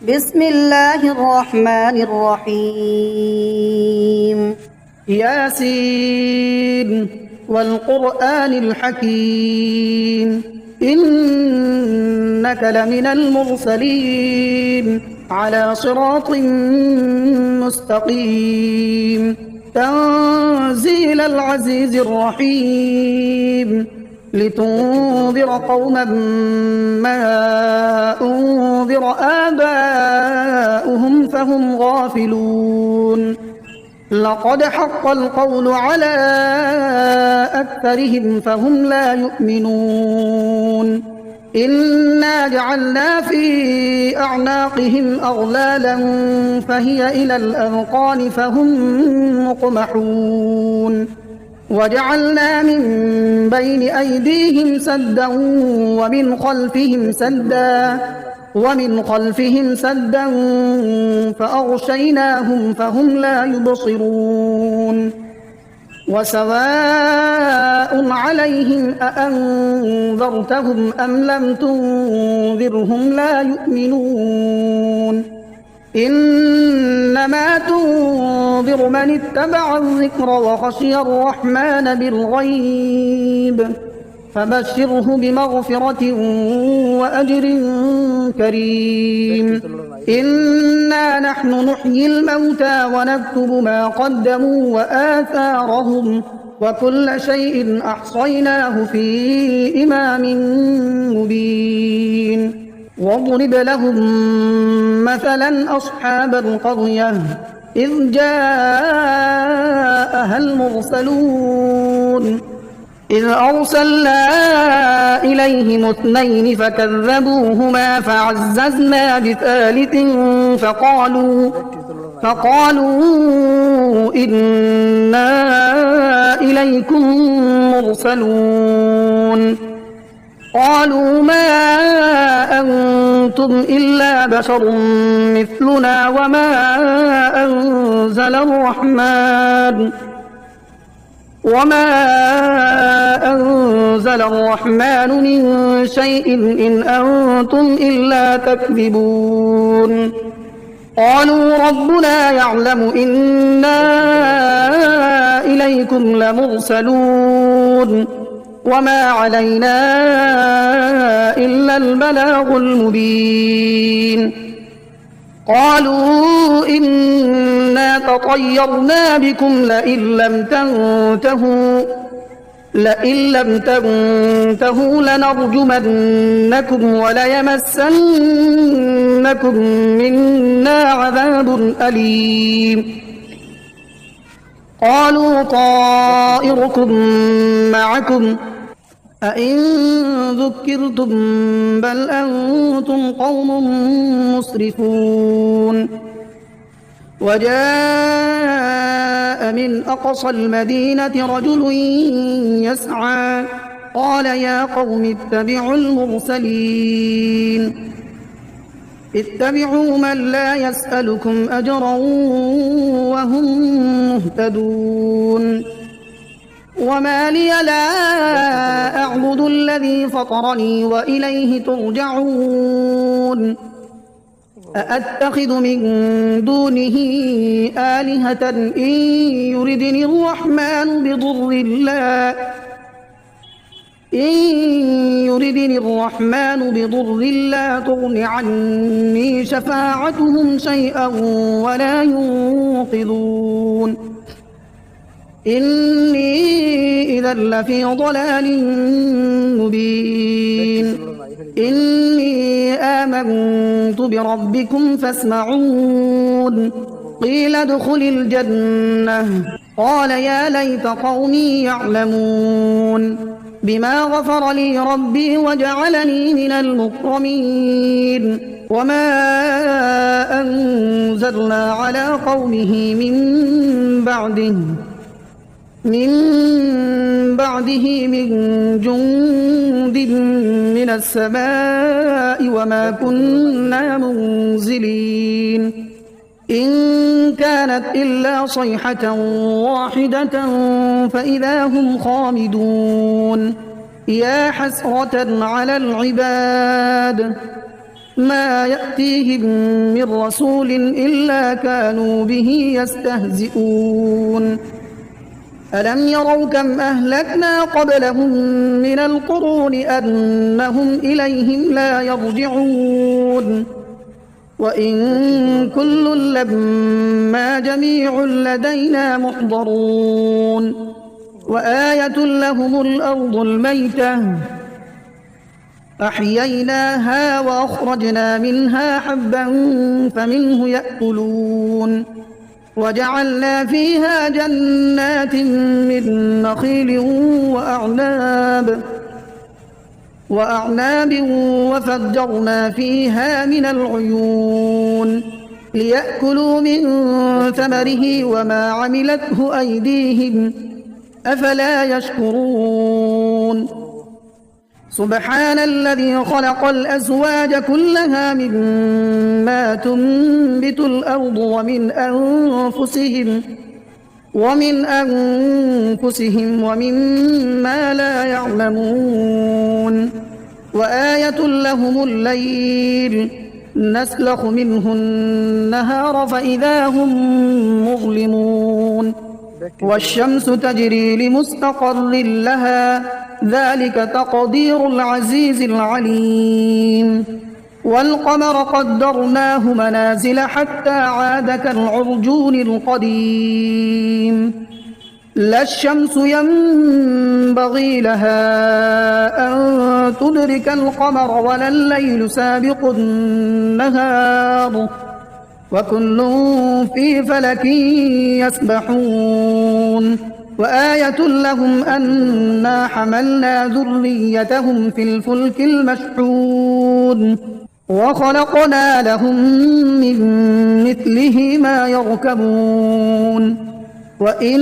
بسم الله الرحمن الرحيم. ياسين والقرآن الحكيم إنك لمن المرسلين على صراط مستقيم تنزيل العزيز الرحيم لتنذر قوما ما أنذر آباؤهم فهم غافلون لقد حق القول على أكثرهم فهم لا يؤمنون إنا جعلنا في أعناقهم أغلالا فهي إلى الأذقان فهم مقمحون وجعلنا من بين أيديهم سدا ومن خلفهم سدا فأغشيناهم فهم لا يبصرون وسواء عليهم أأنذرتهم أم لم تنذرهم لا يؤمنون إنما تنذر من اتبع الذكر وخشي الرحمن بالغيب فبشره بمغفرة وأجر كريم إنا نحن نحيي الموتى ونكتب ما قدموا وآثارهم وكل شيء أحصيناه في إمام مبين واضرب لهم مثلا أصحاب القرية إذ جاءها المرسلون إذ أرسلنا إليهم اثنين فكذبوهما فعززنا بثالث فقالوا إنا إليكم مرسلون قالوا ما أنتم إلا بشر مثلنا وما أنزل الرحمن من شيء إن أنتم إلا تكذبون قالوا ربنا يعلم إنا إليكم لمرسلون وما علينا إلا البلاغ المبين قالوا إنا تطيرنا بكم لئن لم تنتهوا لنرجمنكم وليمسنكم منا عذاب أليم قالوا طائركم معكم أئن ذكرتم بل أنتم قوم مسرفون وجاء من أقصى المدينة رجل يسعى قال يا قوم اتبعوا المرسلين اتبعوا من لا يسألكم أجرا وهم مهتدون وما لي لا أعبد الذي فطرني وإليه ترجعون أأتخذ من دونه آلهة إن يردني الرحمن بضر لا تغن عني شفاعتهم شيئا ولا ينقذون إني إذا لفي ضلال مبين إني آمنت بربكم فاسمعون قيل ادخل الجنة قال يا ليت قومي يعلمون بما غفر لي ربي وجعلني من المكرمين وما أنزلنا على قومه من بعده من جند من السماء وما كنا منزلين إن كانت إلا صيحة واحدة فإذا هم خامدون يا حسرة على العباد ما يأتيهم من رسول إلا كانوا به يستهزئون ألم يروا كم أهلكنا قبلهم من القرون أنهم إليهم لا يرجعون وإن كل لما جميع لدينا محضرون وآية لهم الأرض الميتة أحييناها وأخرجنا منها حبا فمنه يأكلون وجعلنا فيها جنات من نخيل وأعناب وفجرنا فيها من العيون ليأكلوا من ثمره وما عملته أيديهم أفلا يشكرون سبحان الذي خلق الأزواج كلها مما تنبت الأرض ومن أنفسهم ومما لا يعلمون وآية لهم الليل نسلخ منه النهار فإذا هم مظلمون والشمس تجري لمستقر لها ذلك تقدير العزيز العليم والقمر قدرناه منازل حتى عاد كالعرجون القديم لا الشمس ينبغي لها أن تدرك القمر ولا الليل سابق النهار وكل في فلك يسبحون وآية لهم أنا حملنا ذريتهم في الفلك المشحون وخلقنا لهم من مثله ما يركبون وإن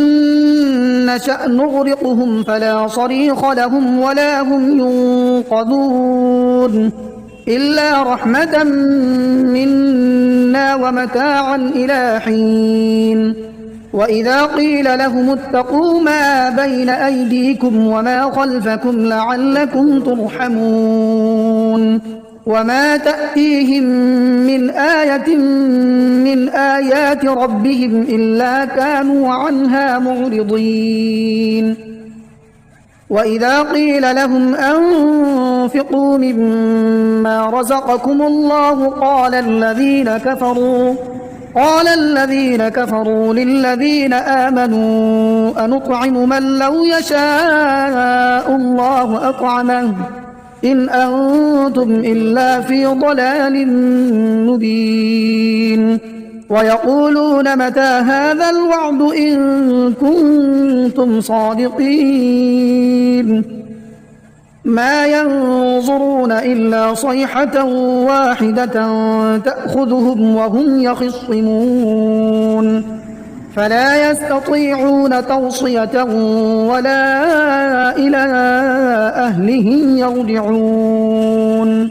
نشأ نغرقهم فلا صريخ لهم ولا هم ينقذون إلا رحمة منا ومتاعا إلى حين وإذا قيل لهم اتقوا ما بين أيديكم وما خلفكم لعلكم ترحمون وما تأتيهم من آية من آيات ربهم إلا كانوا عنها معرضين وإذا قيل لهم أنفقوا مما رزقكم الله قال الذين كفروا للذين آمنوا أنطعم من لو يشاء الله أطعمه إن أنتم إلا في ضلال مبين ويقولون متى هذا الوعد إن كنتم صادقين ما ينظرون إلا صيحة واحدة تأخذهم وهم يخصمون فلا يستطيعون توصية ولا إلى أهلهم يرجعون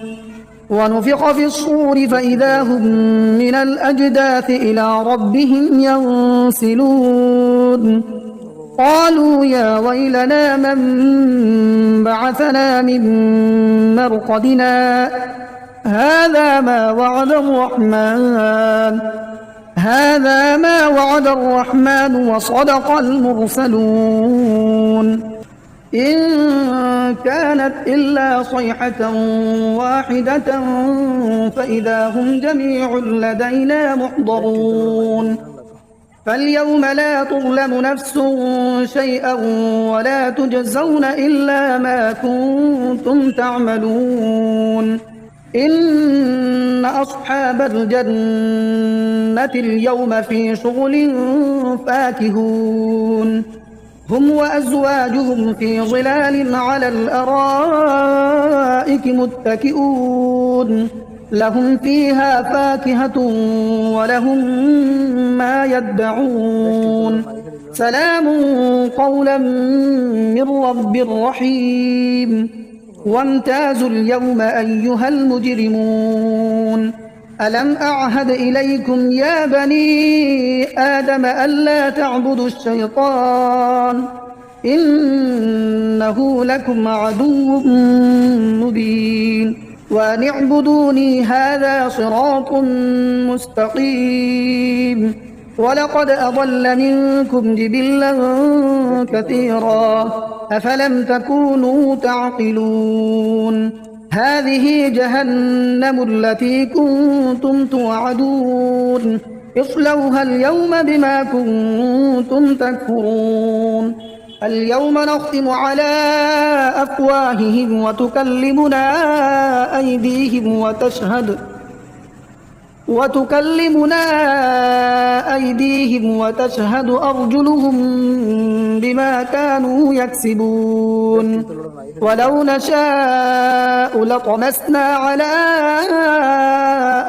ونفخ في الصور فإذا هم من الأجداث إلى ربهم ينسلون قالوا يا ويلنا من بعثنا من مرقدنا هذا ما وعد الرحمن وصدق المرسلون إن كانت إلا صيحة واحدة فإذا هم جميع لدينا محضرون فاليوم لا تظلم نفس شيئا ولا تجزون إلا ما كنتم تعملون إن أصحاب الجنة اليوم في شغل فاكهون هم وأزواجهم في ظلال على الأرائك متكئون لهم فيها فاكهة ولهم ما يدعون سلام قولا من رب رحيم وامتازوا اليوم أيها المجرمون ألم أعهد إليكم يا بني آدم ألا تعبدوا الشيطان إنه لكم عدو مبين وأن اعبدوني هذا صراط مستقيم. ولقد أضل منكم جبلا كثيرا أفلم تكونوا تعقلون. هذه جهنم التي كنتم توعدون اصلوها اليوم بما كنتم تكفرون. اليوم نختم على أفواههم وتكلمنا أيديهم وتشهد أرجلهم بما كانوا يكسبون. ولو نشاء لطمسنا على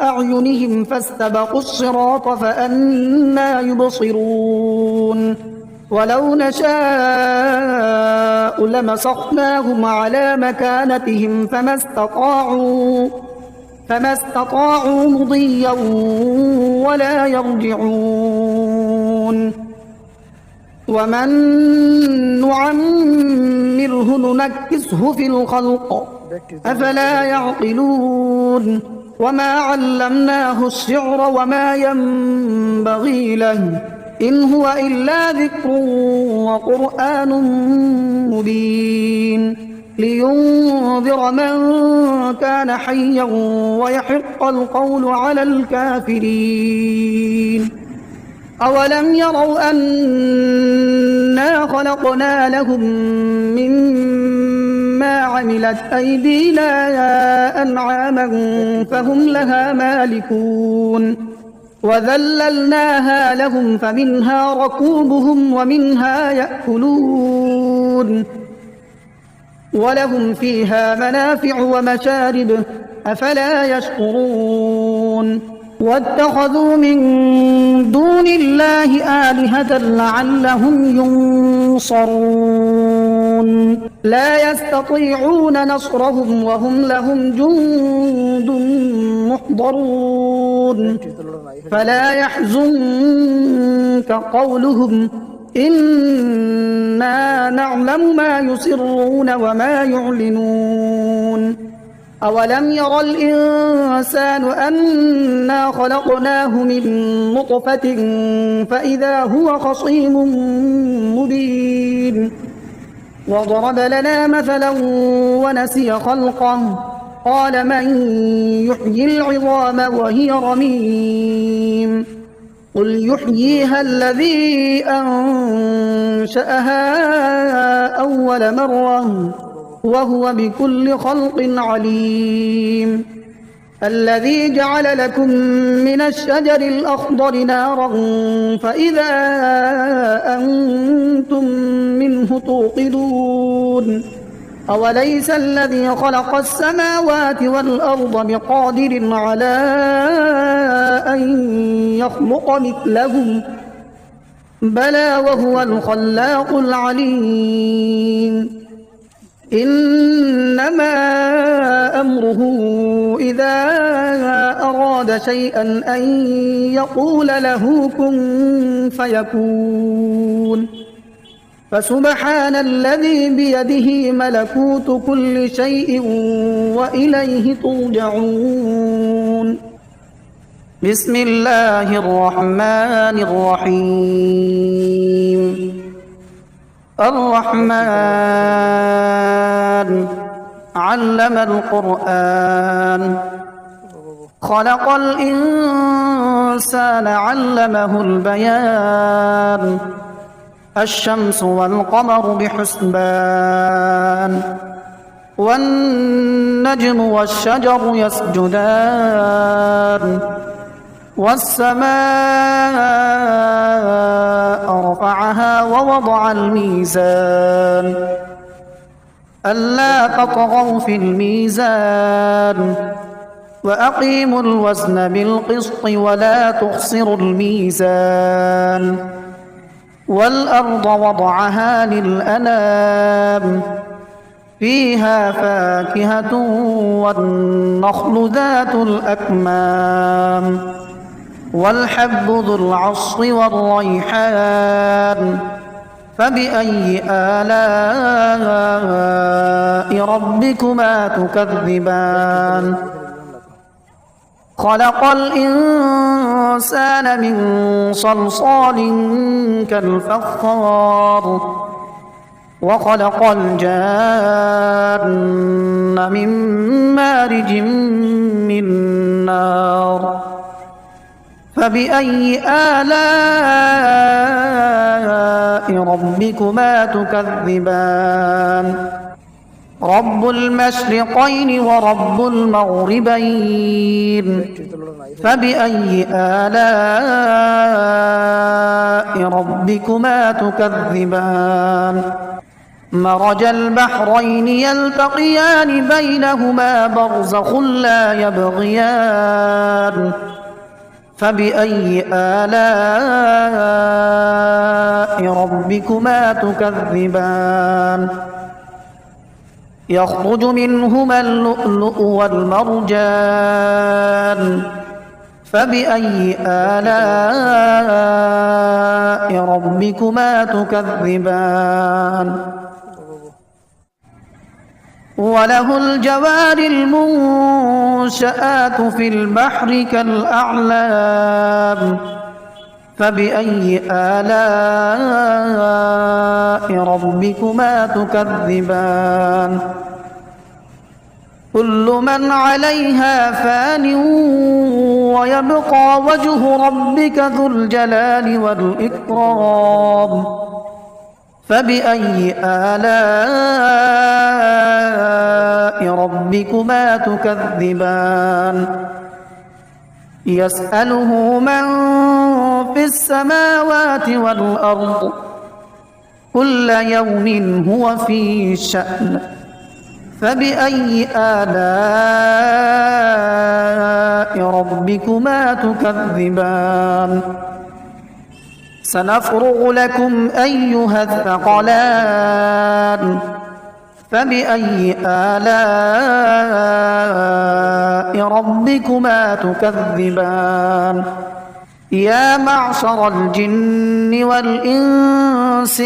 أعينهم فاستبقوا الصراط فأنى يبصرون. ولو نشاء لمسخناهم على مكانتهم فما استطاعوا مضيا ولا يرجعون. ومن نعمره ننكسه في الخلق أفلا يعقلون. وما علمناه الشعر وما ينبغي له إن هو إلا ذكر وقرآن مبين لينذر من كان حيا ويحق القول على الكافرين. أولم يروا أنا خلقنا لهم مما عملت أيدينا أنعاما فهم لها مالكون وذللناها لهم فمنها ركوبهم ومنها يأكلون ولهم فيها منافع ومشارب أفلا يشكرون. واتخذوا من دون الله آلهة لعلهم ينصرون لا يستطيعون نصرهم وهم لهم جند محضرون. فلا يحزنك قولهم إنا نعلم ما يسرون وما يعلنون. أولم ير الإنسان أنا خلقناه من نطفة فإذا هو خصيم مبين. وضرب لنا مثلا ونسي خلقه قال من يحيي العظام وهي رميم قل يحييها الذي أنشأها أول مرة وهو بكل خلق عليم. الذي جعل لكم من الشجر الأخضر نارا فإذا أنتم منه توقدون. أوليس الذي خلق السماوات والأرض بقادر على أن يخلق مثلهم بلى وهو الخلاق العليم. إنما أمره إذا أراد شيئا أن يقول له كن فيكون. فسبحان الذي بيده ملكوت كل شيء وإليه ترجعون. بسم الله الرحمن الرحيم. الرحمن علم القرآن خلق الإنسان علمه البيان. الشمس والقمر بحسبان والنجم والشجر يسجدان والسماء رفعها ووضع الميزان ألا تطغوا في الميزان وأقيموا الوزن بالقسط ولا تخسروا الميزان. والأرض وضعها للأنام فيها فاكهة والنخل ذات الأكمام والحب ذو العصف والريحان فبأي آلاء ربكما تكذبان خلق الإنسان من صلصال كالفخار وخلق الجان من مارج من نار فبأي آلاء ربكما تكذبان رب المشرقين ورب المغربين فبأي آلاء ربكما تكذبان مرج البحرين يلتقيان بينهما برزخ لا يبغيان فبأي آلاء ربكما تكذبان يخرج منهما اللؤلؤ والمرجان فبأي آلاء ربكما تكذبان وله الجوار المنشآت في البحر كالأعلام فبأي آلاء ربكما تكذبان كل من عليها فان ويبقى وجه ربك ذو الجلال والإكرام فبأي آلاء ربكما تكذبان يسأله من في السماوات والأرض كل يوم هو في شأن فبأي آلاء ربكما تكذبان سنفرغ لكم أيها الثقلان فبأي آلاء ربكما تكذبان يا معشر الجن والإنس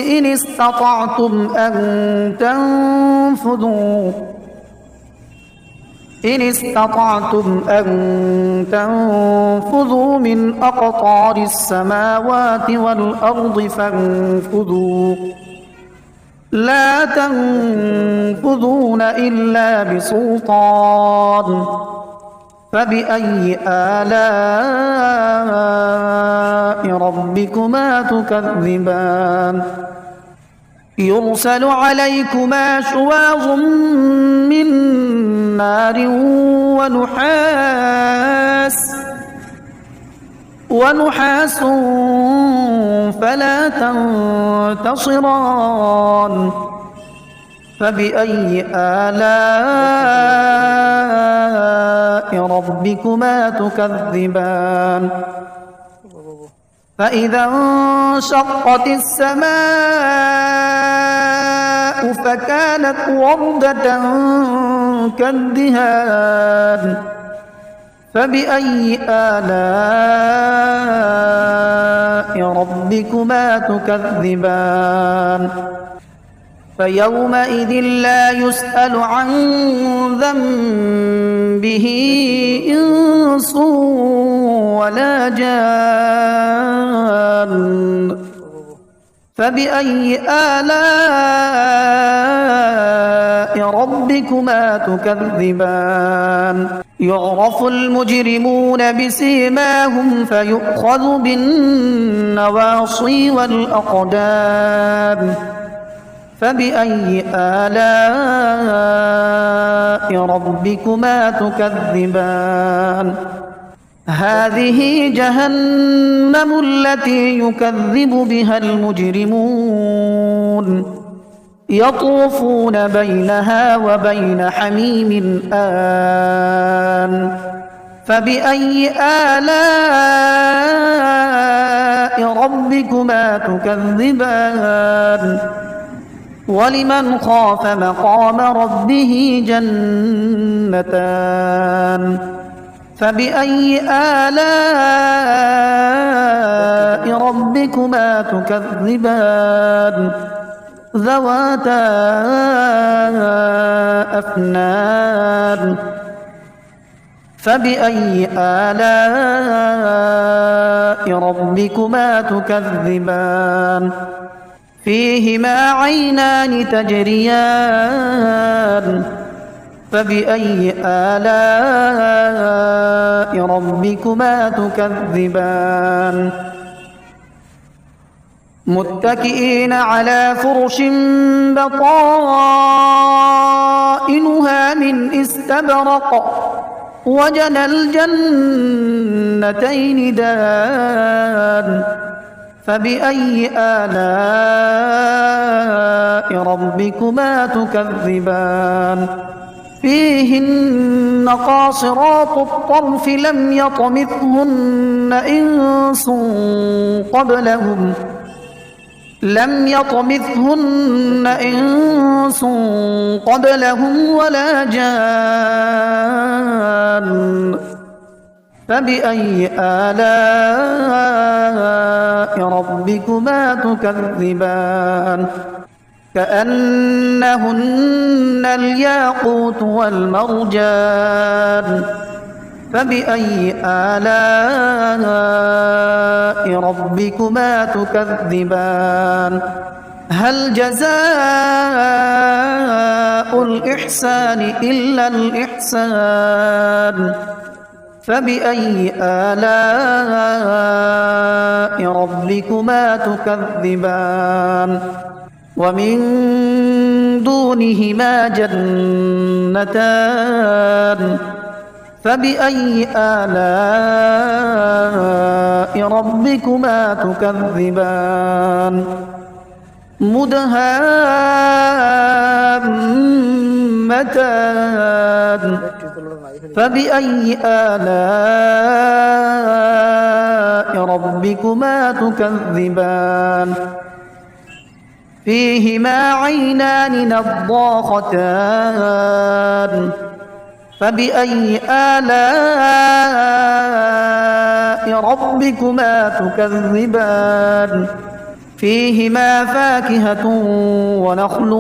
إن استطعتم أن تنفذوا من أقطار السماوات والأرض فانفذوا لا تنفذون إلا بسلطان فبأي آلاء ربكما تكذبان يرسل عليكما شواظ من نار ونحاس فلا تنتصران فبأي آلاء ربكما تكذبان فإذا انشقت السماء فكانت وردة كالدهان فبأي آلاء ربكما تكذبان فيومئذ لا يسأل عن ذنبه إنس ولا جان فبأي آلاء ربكما تكذبان يعرف المجرمون بسيماهم فيؤخذ بالنواصي والأقدام فبأي آلاء ربكما تكذبان هذه جهنم التي يكذب بها المجرمون يطوفون بينها وبين حميم آن فبأي آلاء ربكما تكذبان ولمن خاف مقام ربه جنتان فبأي آلاء ربكما ربكما تكذبان ذواتا أفنان فبأي آلاء ربكما تكذبان فيهما عينان تجريان فبأي آلاء ربكما تكذبان متكئين على فرش بطائنها من استبرق وجنى الجنتين دان فبأي آلاء ربكما تكذبان فيهن قاصرات الطرف لم يطمثهن إنس قبلهم ولا جان فبأي آلاء ربكما تكذبان كأنهن الياقوت والمرجان فبأي آلاء ربكما تكذبان هل جزاء الإحسان إلا الإحسان فبأي آلاء ربكما تكذبان ومن دونهما جنتان فبأي آلاء ربكما تكذبان مدهامتان فبأي آلاء ربكما تكذبان فيهما عينان نضاختان فبأي آلاء ربكما تكذبان فيهما فاكهة ونخل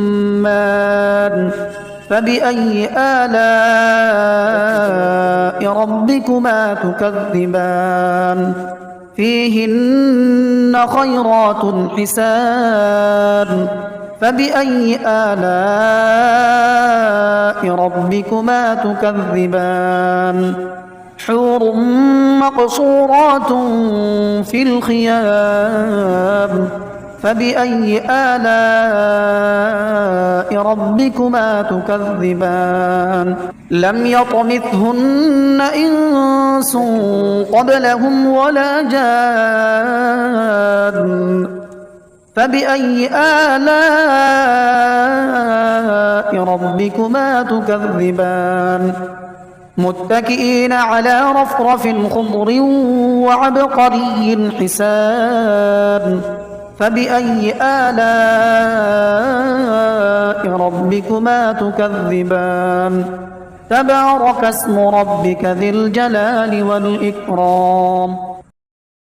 ورمان فبأي آلاء ربكما تكذبان فيهن خيرات حسان فبأي آلاء ربكما تكذبان حور مقصورات في الخيام فبأي آلاء ربكما تكذبان لم يطمثهن إنس قبلهم ولا جان فبأي آلاء ربكما تكذبان متكئين على رفرف خضر وعبقري حسان فبأي آلاء ربكما تكذبان تبارك اسم ربك ذي الجلال والإكرام